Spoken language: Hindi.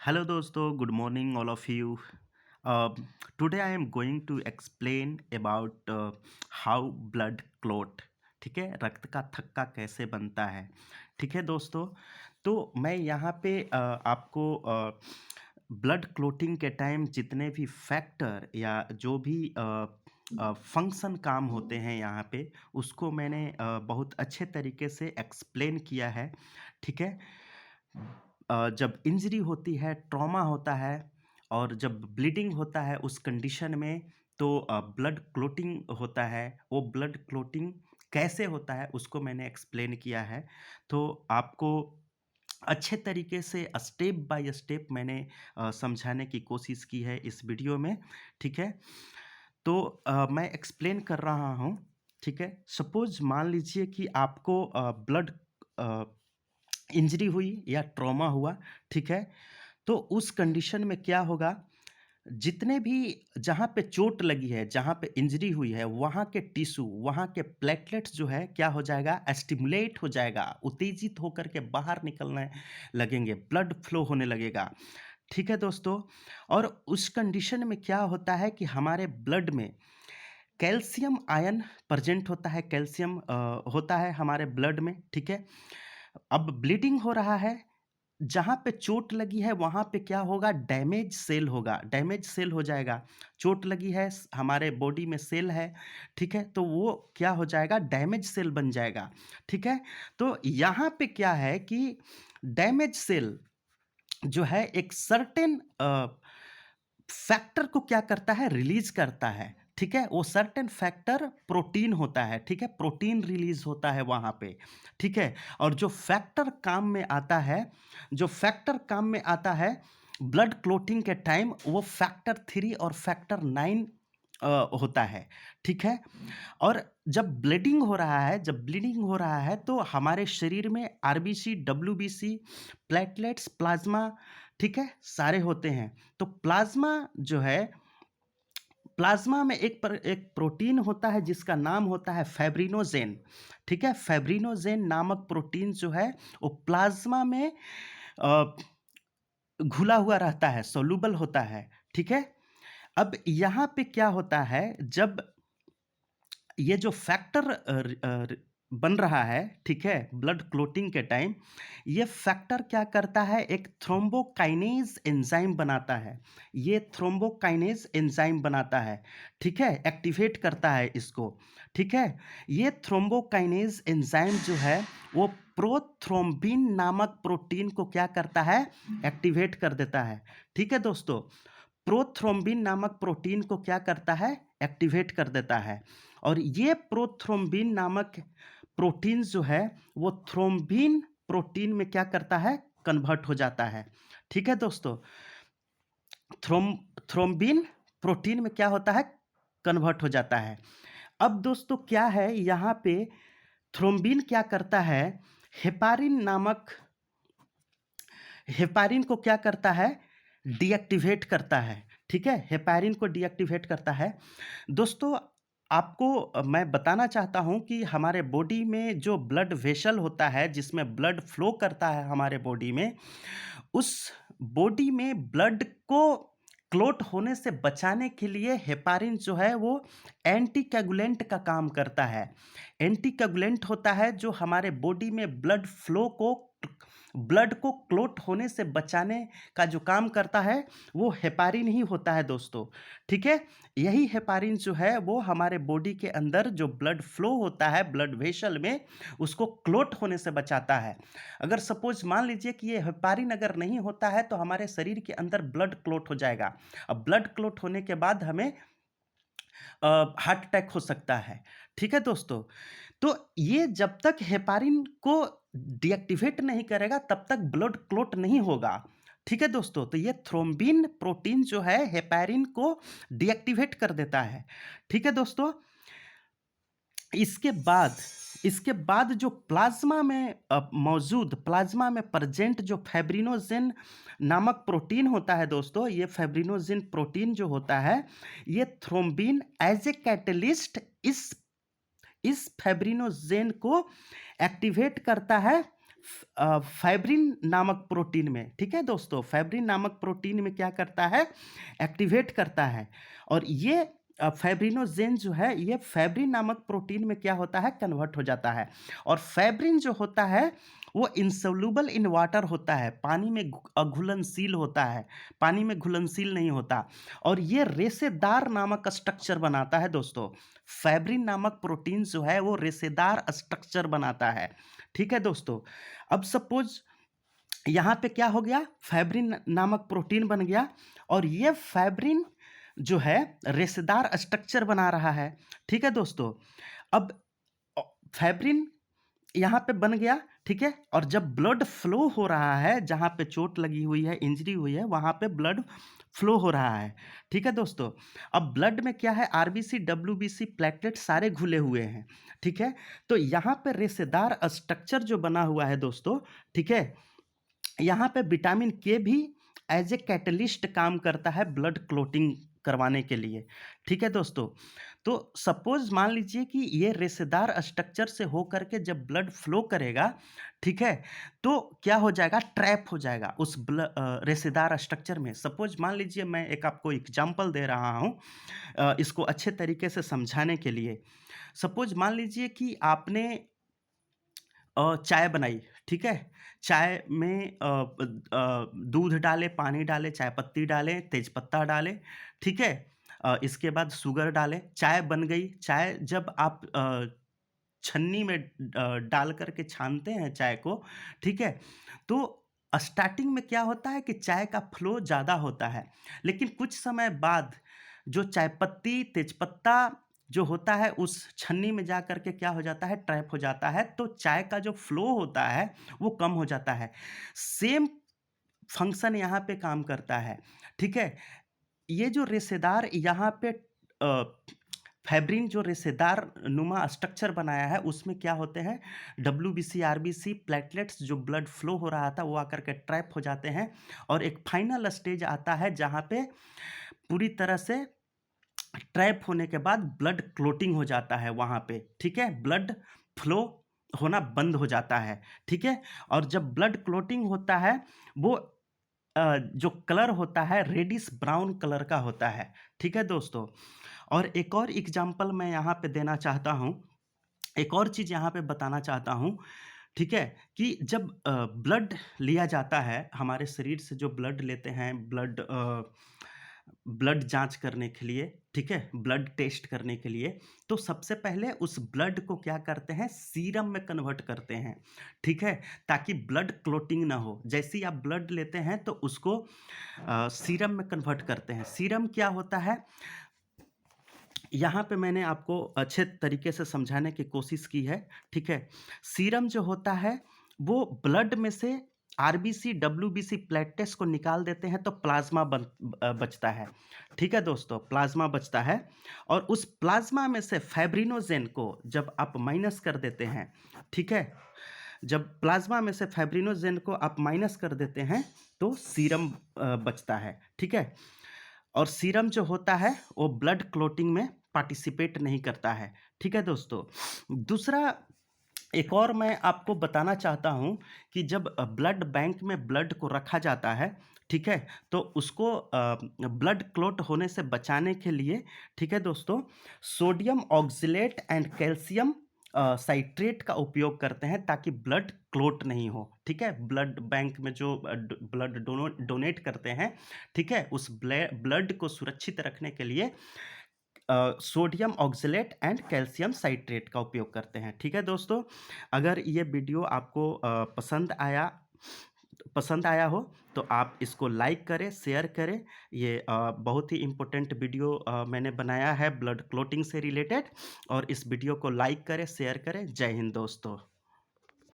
Hello दोस्तों, good morning all of you. Today I am going to explain about how blood clot. ठीक है, रक्त का थक्का कैसे बनता है। ठीक है दोस्तों, तो मैं यहाँ पे आपको ब्लड क्लोटिंग के टाइम जितने भी फैक्टर या जो भी फंक्शन काम होते हैं यहाँ पे, उसको मैंने बहुत अच्छे तरीके से एक्सप्लेन किया है। ठीक है, जब इंजरी होती है, ट्रॉमा होता है और जब ब्लीडिंग होता है उस कंडीशन में तो ब्लड क्लॉटिंग होता है। वो ब्लड क्लॉटिंग कैसे होता है उसको मैंने एक्सप्लेन किया है। तो आपको अच्छे तरीके से स्टेप बाय स्टेप मैंने समझाने की कोशिश की है इस वीडियो में। ठीक है? तो मैं एक्सप्लेन कर रहा हूँ। ठीक है? सपोज़ मान लीजिए कि आपको ब्लड अ इंजरी हुई या ट्रॉमा हुआ, ठीक है? तो उस कंडीशन में क्या होगा, जितने भी जहाँ पे चोट लगी है, जहाँ पे इंजरी हुई है, वहाँ के टिश्यू, वहाँ के प्लेटलेट्स जो है क्या हो जाएगा, स्टिमुलेट हो जाएगा, उत्तेजित होकर के बाहर निकलने लगेंगे, ब्लड फ्लो होने लगेगा। ठीक है दोस्तों? और उस कंडीशन में क्या होता है कि हमारे ब्लड में कैल्शियम आयन प्रेज़ेंट होता है, कैल्शियम होता है हमारे ब्लड में, ठीक है? अब ब्लीडिंग हो रहा है, जहाँ पे चोट लगी है वहाँ पे क्या होगा, डैमेज सेल होगा, डैमेज सेल हो जाएगा। चोट लगी है, हमारे बॉडी में सेल है, ठीक है? तो वो क्या हो जाएगा, डैमेज सेल बन जाएगा, ठीक है? तो यहाँ पे क्या है कि डैमेज सेल जो है एक सर्टेन फैक्टर को क्या करता है, रिलीज़ करता है, ठीक है? वो सर्टेन फैक्टर प्रोटीन होता है, ठीक है? प्रोटीन रिलीज़ होता है वहाँ पे, ठीक है? और जो फैक्टर काम में आता है ब्लड क्लॉटिंग के टाइम, वो फैक्टर 3 और फैक्टर 9 होता है, ठीक है? और जब ब्लीडिंग हो रहा है तो हमारे शरीर में आरबीसी, डब्ल्यूबीसी, प्लेटलेट्स, प्लाज़्मा, ठीक है? सारे होते हैं। तो प्लाज़्मा में एक प्रोटीन होता है जिसका नाम होता है फाइब्रिनोजेन, ठीक है? फाइब्रिनोजेन नामक प्रोटीन जो है वो प्लाज़्मा में अ, घुला हुआ रहता है, सोल्यूबल होता है, ठीक है? अब यहाँ पे क्या होता है, जब ये जो फैक्टर बन रहा है, ठीक है? ब्लड क्लॉटिंग के टाइम, ये फैक्टर क्या करता है, एक थ्रोम्बोकाइनेज़ एंजाइम बनाता है। ये थ्रोम्बोकाइनेज़ एंजाइम बनाता है, ठीक है? एक्टिवेट करता है इसको, ठीक है? ये थ्रोम्बोकाइनेज़ एंजाइम जो है, वो प्रोथ्रोम्बिन नामक प्रोटीन को क्या करता है, एक्टिवेट कर देता है, ठीक है दोस्तों? प्रोथ्रोम्बिन नामक प्रोटीन को क्या करता है, एक्टिवेट कर देता है। और ये प्रोथ्रोम्बिन नामक प्रोटीन जो है वो थ्रोम्बिन प्रोटीन में क्या करता है, कन्वर्ट हो जाता है, ठीक है दोस्तों? थ्रोम्बिन प्रोटीन में क्या होता है, कन्वर्ट हो जाता है। अब दोस्तों क्या है यहाँ पे, थ्रोम्बिन क्या करता है, हेपारिन नामक हेपारिन को क्या करता है, डीएक्टिवेट करता है, ठीक है? हेपारिन को डीएक्टिवेट करता है। दोस्तों आपको मैं बताना चाहता हूँ कि हमारे बॉडी में जो ब्लड वेसल होता है, जिसमें ब्लड फ्लो करता है हमारे बॉडी में, उस बॉडी में ब्लड को क्लॉट होने से बचाने के लिए हेपारिन जो है वो एंटीकोगुलेंट का काम करता है। एंटीकोगुलेंट होता है जो हमारे बॉडी में ब्लड को क्लॉट होने से बचाने का जो काम करता है, वो हेपारिन ही होता है दोस्तों, ठीक है? यही हेपारिन जो है वो हमारे बॉडी के अंदर जो ब्लड फ्लो होता है ब्लड वेसल में, उसको क्लॉट होने से बचाता है। अगर सपोज़ मान लीजिए कि ये हेपारिन अगर नहीं होता है तो हमारे शरीर के अंदर ब्लड क्लॉट हो जाएगा। अब ब्लड क्लॉट होने के बाद हमें हार्ट अटैक हो सकता है, ठीक है दोस्तों? तो ये जब तक हेपारिन को डीएक्टिवेट नहीं करेगा तब तक ब्लड क्लॉट नहीं होगा, ठीक है दोस्तों? तो ये थ्रोम्बिन प्रोटीन जो है हेपारिन को डीएक्टिवेट कर देता है, ठीक है दोस्तों? इसके बाद इसके बाद जो प्लाज़्मा में प्रेज़ेंट जो फाइब्रिनोजेन नामक प्रोटीन होता है दोस्तों, ये फाइब्रिनोजेन प्रोटीन जो होता है, ये थ्रोम्बिन एज़ ए कैटलिस्ट इस फाइब्रिनोजेन को एक्टिवेट करता है फाइब्रिन नामक प्रोटीन में, ठीक है दोस्तों? फाइब्रिन नामक प्रोटीन में क्या करता है? एक्टिवेट करता है और ये फाइब्रिनोजेन जो है, ये फाइब्रिन नामक प्रोटीन में क्या होता है? कन्वर्ट हो जाता है और फाइब्रिन जो होता है, वो इनसोल्यूबल इन वाटर होता है, पानी में अघुलनशील होता है, पानी में घुलनशील नहीं होता और ये रेशेदार नामक स्ट्रक्चर बनाता है दोस्तों। फाइब्रिन नामक प्रोटीन जो है, वो रेशेदार स्ट्रक्चर बनाता है, ठीक है दोस्तों? अब सपोज़ यहाँ पे क्या हो गया? फाइब्रिन नामक प्रोटीन बन गया और ये फाइब्रिन जो है रेशेदार स्ट्रक्चर बना रहा है, ठीक है दोस्तों? अब फाइब्रिन यहाँ पे बन गया, ठीक है? और जब ब्लड फ्लो हो रहा है, जहाँ पे चोट लगी हुई है, इंजरी हुई है, वहाँ पे ब्लड फ्लो हो रहा है, ठीक है दोस्तों? अब ब्लड में क्या है? आरबीसी, डब्ल्यूबीसी, प्लेटलेट सारे घुले हुए हैं, ठीक है? तो यहाँ पे रेशेदार स्ट्रक्चर जो बना हुआ है दोस्तों, ठीक है? यहाँ पे विटामिन के भी एज ए कैटलिस्ट काम करता है ब्लड क्लॉटिंग करवाने के लिए, ठीक है दोस्तों? तो सपोज़ मान लीजिए कि ये रेशेदार स्ट्रक्चर से होकर के जब ब्लड फ्लो करेगा, ठीक है? तो क्या हो जाएगा? ट्रैप हो जाएगा उस रेशेदार स्ट्रक्चर में। सपोज़ मान लीजिए मैं एक आपको एग्ज़ाम्पल दे रहा हूँ इसको अच्छे तरीके से समझाने के लिए। सपोज़ मान लीजिए कि आपने चाय बनाई, ठीक है? चाय में दूध डाले, पानी डाले, चाय पत्ती डाले, तेजपत्ता डाले, ठीक है? इसके बाद शुगर डाले, चाय बन गई। चाय जब आप छन्नी में डाल कर के छानते हैं चाय को, ठीक है? तो स्टार्टिंग में क्या होता है कि चाय का फ्लो ज़्यादा होता है, लेकिन कुछ समय बाद जो चाय पत्ती, तेजपत्ता जो होता है उस छन्नी में जा कर के क्या हो जाता है? ट्रैप हो जाता है, तो चाय का जो फ्लो होता है, वो कम हो जाता है। सेम फंक्शन यहाँ पे काम करता है, ठीक है? ये जो रेशेदार यहाँ पे फाइब्रिन जो रेशेदार नुमा स्ट्रक्चर बनाया है, उसमें क्या होते हैं? डब्ल्यूबीसी, आरबीसी, प्लेटलेट्स जो ब्लड फ्लो हो रहा था, वो आकर के ट्रैप हो जाते हैं और एक फाइनल स्टेज आता है, जहाँ पे पूरी तरह से ट्रैप होने के बाद ब्लड क्लॉटिंग हो जाता है वहाँ पे, ठीक है? ब्लड फ्लो होना बंद हो जाता है, ठीक है? और जब ब्लड क्लॉटिंग होता है, वो जो कलर होता है रेडिश ब्राउन कलर का होता है, ठीक है दोस्तों? और एक और एग्ज़ाम्पल मैं यहाँ पे देना चाहता हूँ, एक और चीज़ यहाँ पे बताना चाहता हूँ, ठीक है? कि जब ब्लड लिया जाता है, हमारे शरीर से जो ब्लड लेते हैं, ब्लड जाँच करने के लिए, ठीक है? ब्लड टेस्ट करने के लिए, तो सबसे पहले उस ब्लड को क्या करते हैं? सीरम में कन्वर्ट करते हैं, ठीक है? ताकि ब्लड क्लॉटिंग ना हो। जैसे ही आप ब्लड लेते हैं, तो उसको सीरम में कन्वर्ट करते हैं। सीरम क्या होता है? यहाँ पे मैंने आपको अच्छे तरीके से समझाने की कोशिश की है, ठीक है? सीरम जो होता है, वो ब्लड में से आरबीसी, डब्ल्यूबीसी प्लेटलेट्स को निकाल देते हैं तो प्लाज़्मा बचता है, ठीक है दोस्तों? प्लाज़्मा बचता है और उस प्लाज़्मा में से फाइब्रिनोजेन को जब आप माइनस कर देते हैं, ठीक है? जब प्लाज़्मा में से फाइब्रिनोजेन को आप माइनस कर देते हैं, तो सीरम बचता है, ठीक है? और सीरम जो होता है वो ब्लड क्लॉटिंग में पार्टिसिपेट नहीं करता है, ठीक है दोस्तों? दूसरा एक और मैं आपको बताना चाहता हूँ कि जब ब्लड बैंक में ब्लड को रखा जाता है, ठीक है? तो उसको ब्लड क्लॉट होने से बचाने के लिए, ठीक है दोस्तों? सोडियम ऑक्ज़ेलेट एंड कैल्शियम साइट्रेट का उपयोग करते हैं ताकि ब्लड क्लॉट नहीं हो, ठीक है? ब्लड बैंक में जो ब्लड डोनेट करते हैं, ठीक है? उस ब्लड को सुरक्षित रखने के लिए सोडियम ऑक्ज़ेलेट एंड कैल्शियम साइट्रेट का उपयोग करते हैं, ठीक है दोस्तों? अगर ये वीडियो आपको पसंद आया हो, तो आप इसको लाइक करें, शेयर करें। ये बहुत ही इम्पोर्टेंट वीडियो मैंने बनाया है ब्लड क्लॉटिंग से रिलेटेड और इस वीडियो को लाइक करें, शेयर करें। जय हिंद दोस्तों।